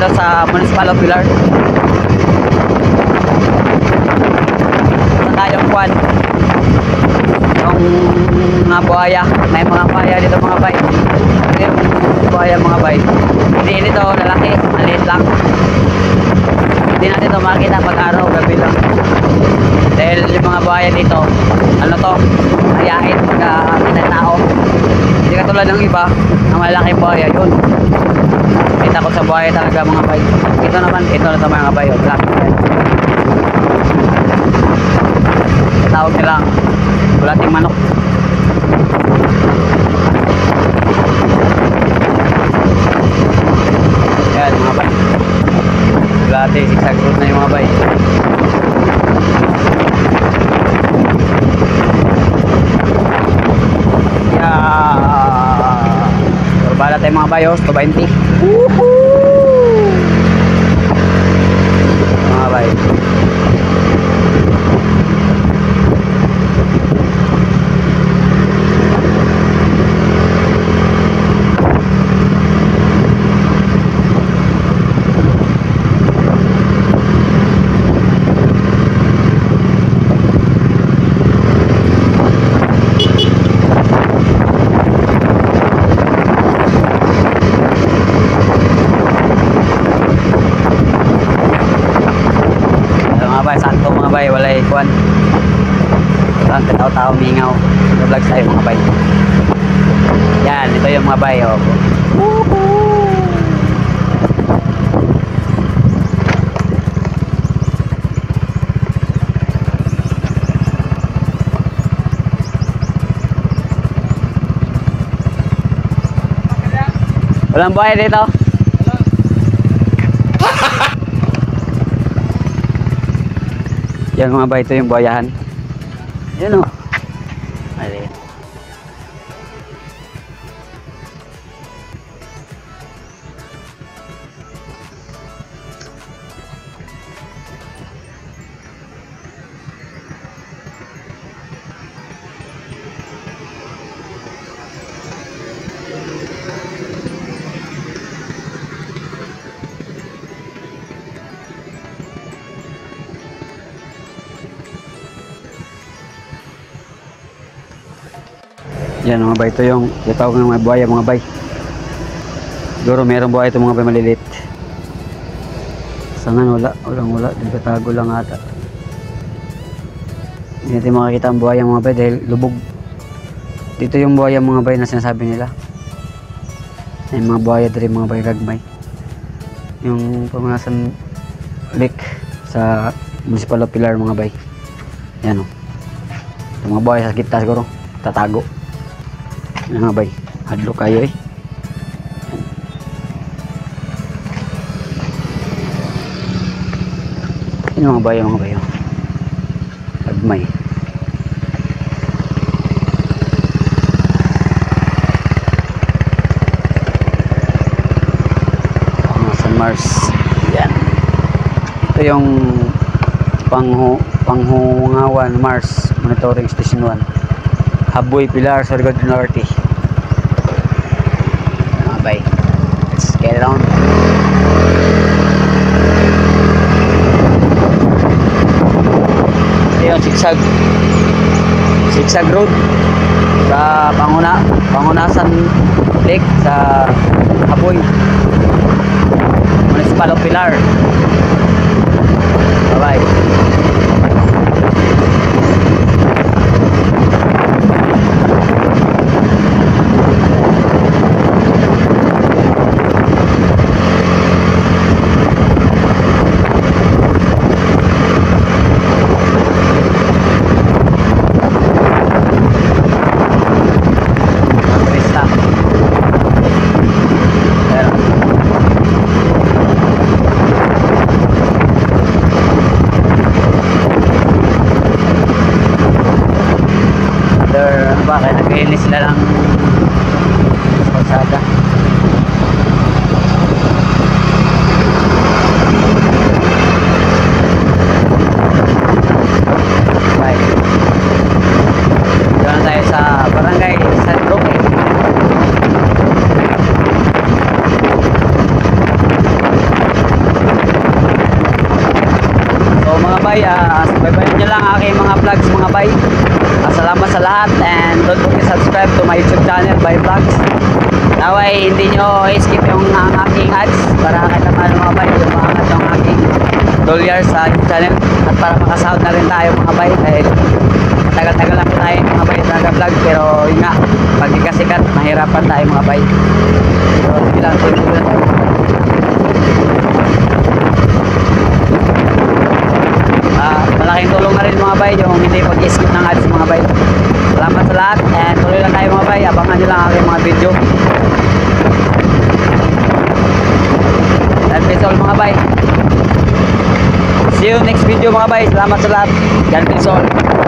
dito sa Municipal of Pilar. Tayong kwan yung mga buhaya, may mga buhaya dito mga bay. Yung buhaya mga bay, hindi dito lalaki, maliit lang, hindi natin ito makita pag araw, gabi lang, dahil yung mga buhaya dito ano to, ayahin pag tao, hindi katulad ng iba na malaking buhaya. Yun kita ko sa buhaya talaga mga bay. Ito naman, ito na ito mga bay, black tawag nilang bulating manok. Yan mga bay, bulating zigzag route na yung mga bay. Bala tayo mga bay, 220 mga bay. Sakto mga bay, walay kuan lang tao-tao mingaw vlog tayo mga bay. Yan, ito yung mga bay, oh. Walang buhay dito. Yan mga bay, ito yung buhayahan. Yan o. Ayun. Yan mga bay, ito yung tawag ng mga buhaya mga bay. Siguro mayroong buhaya ito mga bay maliliit. Sangan wala, nagtatago lang ata. Hindi natin makakita ang buhaya mga bay dahil lubog. Dito yung buhaya mga bay na sinasabi nila. May mga buhaya dito mga bay gagmay. Yung pamanasan lake sa Municipal of Pilar mga bay. Yan o. Yung mga buhaya sa gitna siguro, tatago. Yan mga bay, hadlo kayo eh. Yan mga bay, agmay. San Mars. Yan. Ito yung Panghungawan Mars Monitoring Station 1, Haboy, Pilar, Surigao del Norte. Bye. Let's get it on. Ito yung zigzag road sa Pangunasan Lake sa Haboy, Municipal of Pilar. Bye bye. Kaya nag-ilis sila lang sa kalsada. Bye. Doon na tayo sa Barangay San Roque. sa lahat and don't forget to subscribe to my YouTube channel by Vlogs. Naway hindi nyo skip yung aking ads para kahit na paano mga bay, yung maangat yung aking dolyar sa YouTube channel at para makasahod na rin tayo mga bay dahil tagal-tagal lang po tayo mga bay sa vlog pero yun nga, pag ikasikat mahirapan tayo mga bay. So sige lang, tuloy na tayo. Malaking tulong na rin mga bay yung hindi pag-skip ng ads mga bay. Salamat sa lahat and tuloy lang tayo mga bay, abangan nyo lang aking mga video. That is all mga bay. See you next video mga bay. Salamat sa lahat. God bless all.